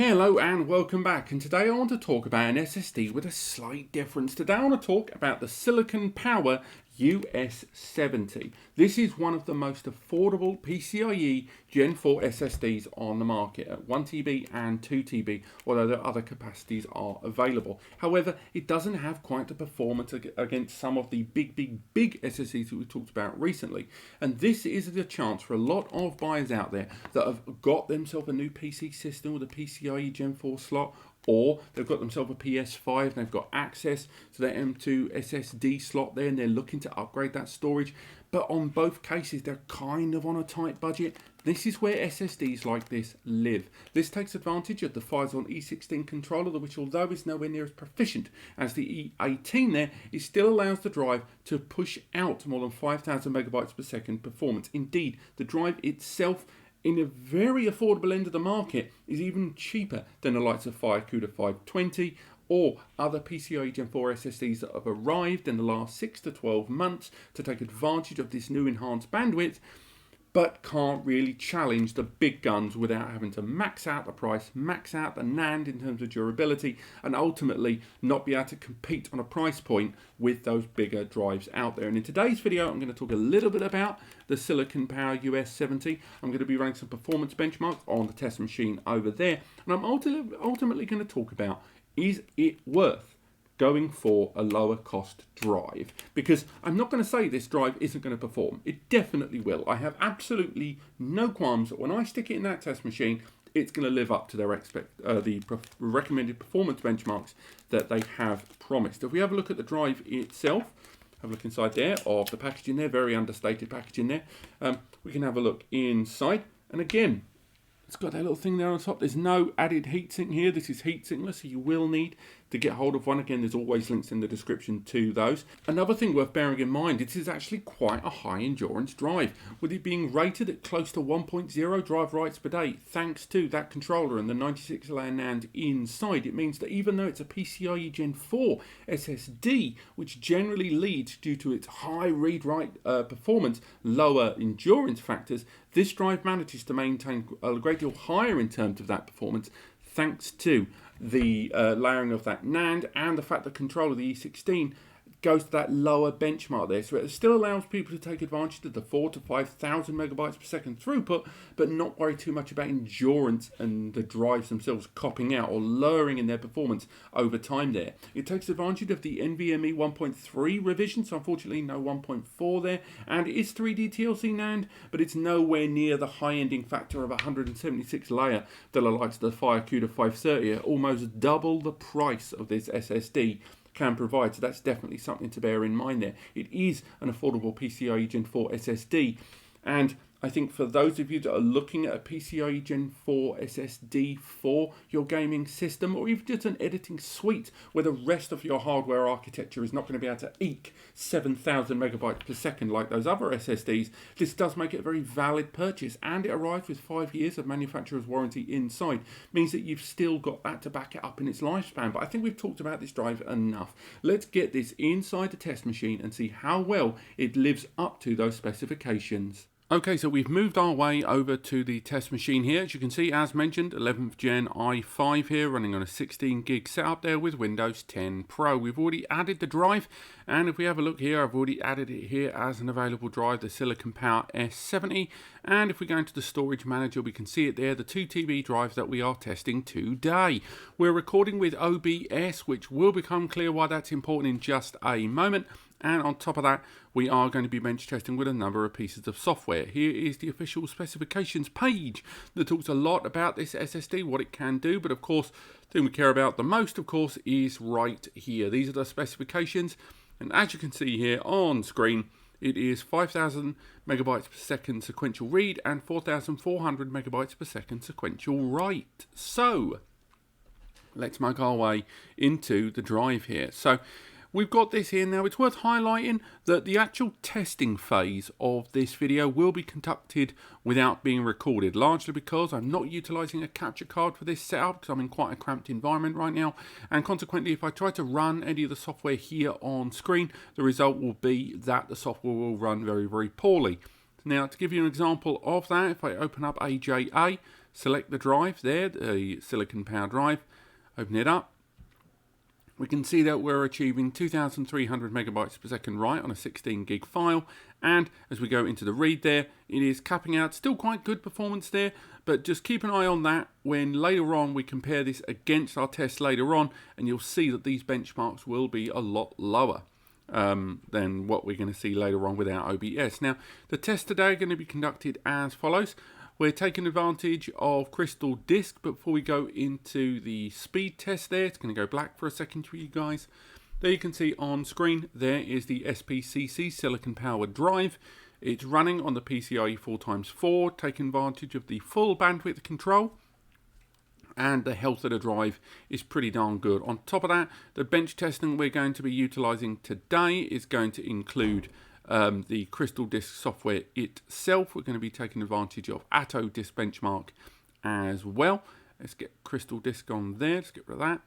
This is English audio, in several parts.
Hello and welcome back, and today I want to talk about an SSD with a slight difference. Today I want to talk about the Silicon Power US70. This is one of the most affordable PCIe Gen 4 SSDs on the market at 1TB and 2TB, although the other capacities are available. However, it doesn't have quite the performance against some of the big SSDs that we talked about recently. And this is the chance for a lot of buyers out there that have got themselves a new PC system with a PCIe Gen 4 slot, or they've got themselves a PS5 and they've got access to their M.2 SSD slot there and they're looking to upgrade that storage. But on both cases, they're kind of on a tight budget. This is where SSDs like this live. This takes advantage of the Phison E16 controller, which although is nowhere near as proficient as the E18 there, it still allows the drive to push out more than 5,000 megabytes per second performance. Indeed, the drive itself, in a very affordable end of the market, is even cheaper than the likes of Firecuda 520 or other PCIe Gen 4 SSDs that have arrived in the last 6 to 12 months to take advantage of this new enhanced bandwidth, but can't really challenge the big guns without having to max out the price, max out the NAND in terms of durability, and ultimately not be able to compete on a price point with those bigger drives out there. And in today's video, I'm going to talk a little bit about the Silicon Power US70. I'm going to be running some performance benchmarks on the test machine over there, and I'm ultimately going to talk about, is it worth going for a lower cost drive? Because I'm not going to say this drive isn't going to perform. It definitely will. I have absolutely no qualms that when I stick it in that test machine, it's going to live up to their recommended performance benchmarks that they have promised. If we have a look at the drive itself, have a look inside there of the packaging there, very understated packaging there. We can have a look inside, and again, it's got that little thing there on top. There's no added heatsink here. This is heatsinkless, so you will need to get hold of one. Again, there's always links in the description to those. Another thing worth bearing in mind, it is actually quite a high endurance drive, with it being rated at close to 1.0 drive writes per day, thanks to that controller and the 96 layer NAND inside. It means that even though it's a PCIe Gen 4 SSD, which generally leads, due to its high read-write performance, lower endurance factors, this drive manages to maintain a great deal higher in terms of that performance, thanks to the layering of that NAND and the fact that control of the E16 goes to that lower benchmark there. So it still allows people to take advantage of the 4,000 to 5,000 megabytes per second throughput, but not worry too much about endurance and the drives themselves copping out or lowering in their performance over time there. It takes advantage of the NVMe 1.3 revision, so unfortunately no 1.4 there, and it is 3D TLC NAND, but it's nowhere near the high ending factor of 176 layer that the likes of the Firecuda 530 are almost double the price of this SSD can provide. So that's definitely something to bear in mind there. It is an affordable PCIe Gen 4 SSD, and I think for those of you that are looking at a PCIe Gen 4 SSD for your gaming system, or even just an editing suite where the rest of your hardware architecture is not going to be able to eke 7,000 megabytes per second like those other SSDs, this does make it a very valid purchase, and it arrives with 5 years of manufacturer's warranty inside. Means that you've still got that to back it up in its lifespan. But I think we've talked about this drive enough. Let's get this inside the test machine and see how well it lives up to those specifications. Okay, so we've moved our way over to the test machine here. As you can see, as mentioned, 11th gen i5 here, running on a 16 gig setup there with Windows 10 Pro. We've already added the drive, and if we have a look here, I've already added it here as an available drive, the Silicon Power S70. And if we go into the storage manager, we can see it there, the 2TB drive that we are testing today. We're recording with OBS, which will become clear why that's important in just a moment. And on top of that, we are going to be bench testing with a number of pieces of software. Here is the official specifications page that talks a lot about this SSD, what it can do. But of course, the thing we care about the most, of course, is right here. These are the specifications. And as you can see here on screen, it is 5,000 megabytes per second sequential read and 4,400 megabytes per second sequential write. So let's make our way into the drive here. So we've got this here now. It's worth highlighting that the actual testing phase of this video will be conducted without being recorded, largely because I'm not utilizing a capture card for this setup because I'm in quite a cramped environment right now, and consequently if I try to run any of the software here on screen, the result will be that the software will run very, very poorly. Now, to give you an example of that, if I open up AJA, select the drive there, the silicon power drive, open it up. We can see that we're achieving 2,300 megabytes per second write on a 16 gig file, and as we go into the read there, it is capping out. Still quite good performance there, but just keep an eye on that when later on we compare this against our test later on, and you'll see that these benchmarks will be a lot lower than what we're going to see later on without OBS. Now, the tests today are going to be conducted as follows. We're taking advantage of Crystal Disk, but before we go into the speed test there, it's going to go black for a second for you guys. There you can see on screen, there is the SPCC silicon powered drive. It's running on the PCIe 4x4, taking advantage of the full bandwidth control. And the health of the drive is pretty darn good. On top of that, the bench testing we're going to be utilizing today is going to include the Crystal Disk software itself. We're going to be taking advantage of Issd Benchmark as well. Let's get Crystal Disk on there. Let's get rid of that.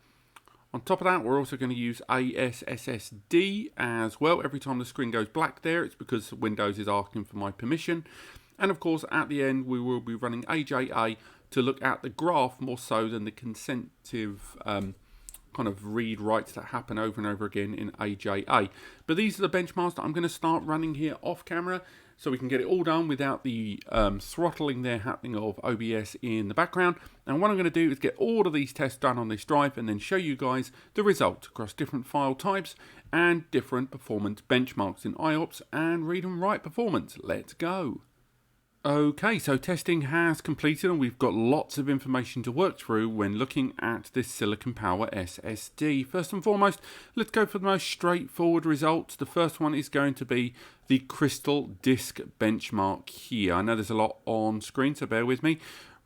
On top of that, we're also going to use SSD as well. Every time the screen goes black there, it's because Windows is asking for my permission. And of course, at the end, we will be running AJA to look at the graph more so than the consecutive kind of read writes that happen over and over again in AJA. But these are the benchmarks that I'm going to start running here off camera, so we can get it all done without the throttling there happening of OBS in the background. And what I'm going to do is get all of these tests done on this drive and then show you guys the result across different file types and different performance benchmarks in IOPS and read and write performance. Let's go. Okay, so testing has completed and we've got lots of information to work through when looking at this Silicon Power SSD. First and foremost, let's go for the most straightforward results. The first one is going to be the Crystal Disk benchmark here. I know there's a lot on screen, so bear with me.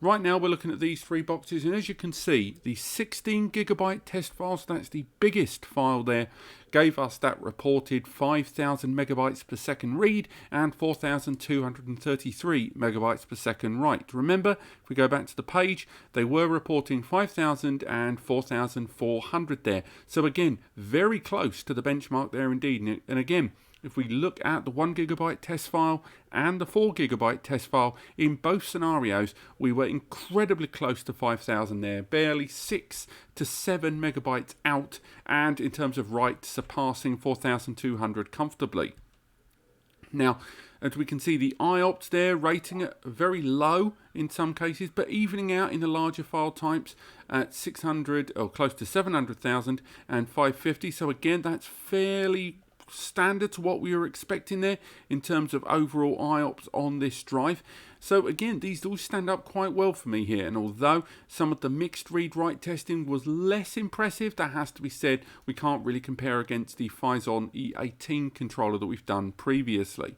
Right now we're looking at these three boxes, and as you can see, the 16 gigabyte test file, so that's the biggest file there, gave us that reported 5,000 megabytes per second read and 4,233 megabytes per second write. Remember, if we go back to the page, they were reporting 5,000 and 4,400 there. So again, very close to the benchmark there indeed. And again, if we look at the 1 gigabyte test file and the 4 gigabyte test file, in both scenarios, we were incredibly close to 5,000 there, barely 6 to 7 megabytes out, and in terms of write, surpassing 4,200 comfortably. Now, as we can see, the IOPS there rating it very low in some cases, but evening out in the larger file types at 600 or close to 700,000 and 550. So again, that's fairly standard to what we were expecting there in terms of overall IOPS on this drive. So again, these all stand up quite well for me here, and although some of the mixed read-write testing was less impressive, that has to be said, we can't really compare against the Phison E18 controller that we've done previously.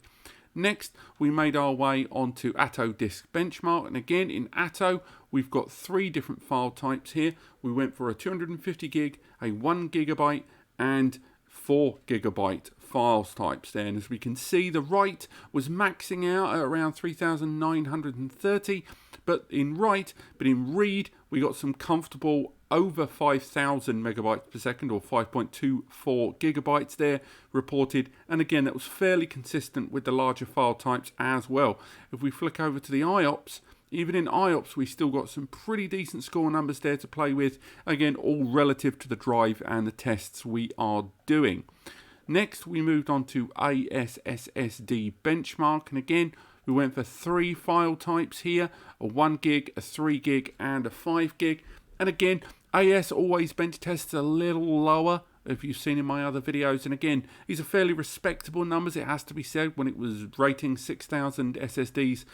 Next, we made our way onto Issd Disk Benchmark, and again in Atto, we've got three different file types here. We went for a 250 gig, a 1 gigabyte, and 4 gigabyte files types there, and as we can see, the write was maxing out at around 3,930, but in read we got some comfortable over 5,000 megabytes per second, or 5.24 gigabytes there reported, and again that was fairly consistent with the larger file types as well. If we flick over to the IOPS, even in IOPS, we still got some pretty decent score numbers there to play with. Again, all relative to the drive and the tests we are doing. Next, we moved on to SSD Benchmark. And again, we went for three file types here. A 1 gig, a 3 gig, and a 5 gig. And again, AS always bench tests a little lower, if you've seen in my other videos. And again, these are fairly respectable numbers, it has to be said, when it was rating 6,000 SSDs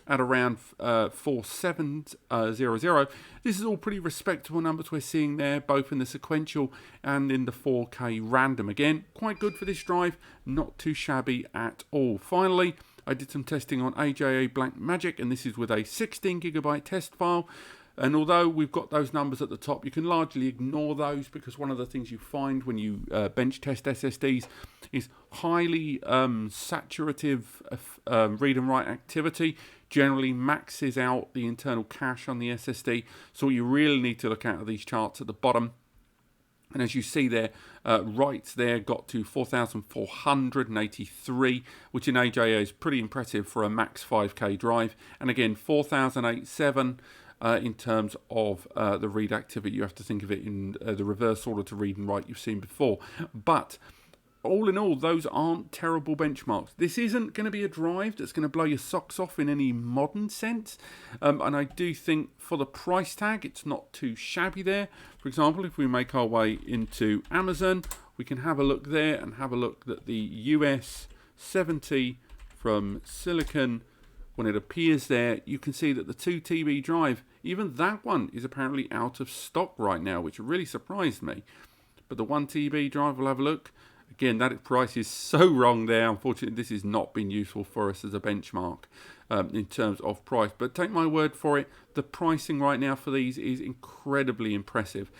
at around 4700. This is all pretty respectable numbers we're seeing there, both in the sequential and in the 4K random. Again, quite good for this drive, not too shabby at all. Finally, I did some testing on AJA Black Magic, and this is with a 16 gigabyte test file. And although we've got those numbers at the top, you can largely ignore those, because one of the things you find when you bench test SSDs is highly saturative read and write activity generally maxes out the internal cache on the SSD. So what you really need to look at are these charts at the bottom. And as you see there, writes there got to 4,483, which in AJA is pretty impressive for a max 5K drive. And again, 4,087. in terms of the read activity. You have to think of it in the reverse order to read and write you've seen before. But all in all, those aren't terrible benchmarks. This isn't going to be a drive that's going to blow your socks off in any modern sense. And I do think for the price tag, it's not too shabby there. For example, if we make our way into Amazon, we can have a look there and have a look at the US70 from Silicon. When it appears there, you can see that the 2 TB drive, even that one is apparently out of stock right now, which really surprised me. But the 1 TB drive, we'll have a look. Again, that price is so wrong there. Unfortunately, this has not been useful for us as a benchmark in terms of price. But take my word for it, the pricing right now for these is incredibly impressive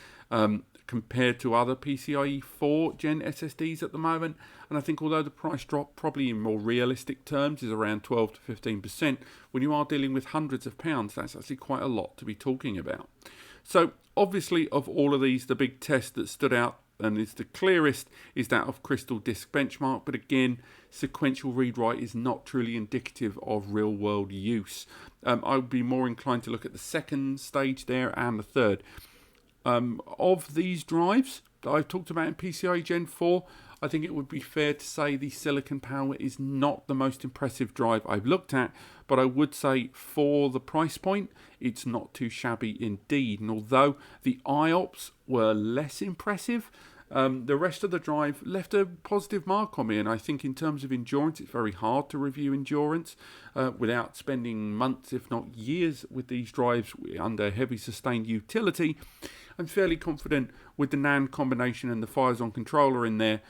compared to other PCIe4 Gen SSDs at the moment. And I think although the price drop probably in more realistic terms is around 12 to 15%, when you are dealing with hundreds of pounds, that's actually quite a lot to be talking about. So obviously of all of these, the big test that stood out and is the clearest is that of Crystal Disk Benchmark, but again, sequential read-write is not truly indicative of real-world use. I would be more inclined to look at the second stage there and the third. Of these drives that I've talked about in PCIe Gen 4, I think it would be fair to say the Silicon Power is not the most impressive drive I've looked at, but I would say for the price point, it's not too shabby indeed. And although the IOPS were less impressive, the rest of the drive left a positive mark on me, and I think in terms of endurance, it's very hard to review endurance without spending months, if not years, with these drives under heavy sustained utility. I'm fairly confident with the NAND combination and the FireZone controller in there.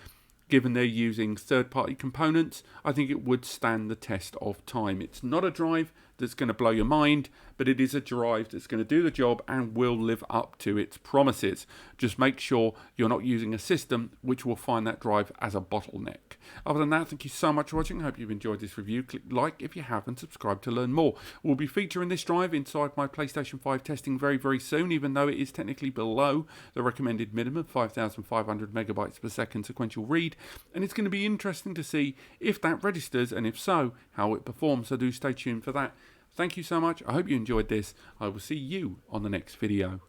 Given they're using third-party components, I think it would stand the test of time. It's not a drive that's going to blow your mind, but it is a drive that's going to do the job and will live up to its promises. Just make sure you're not using a system which will find that drive as a bottleneck. Other than that, thank you so much for watching. I hope you've enjoyed this review. Click like if you have and subscribe to learn more. We'll be featuring this drive inside my PlayStation 5 testing very, very soon, even though it is technically below the recommended minimum, 5,500 megabytes per second sequential read. And it's going to be interesting to see if that registers, and if so, how it performs. So do stay tuned for that. Thank you so much. I hope you enjoyed this. I will see you on the next video.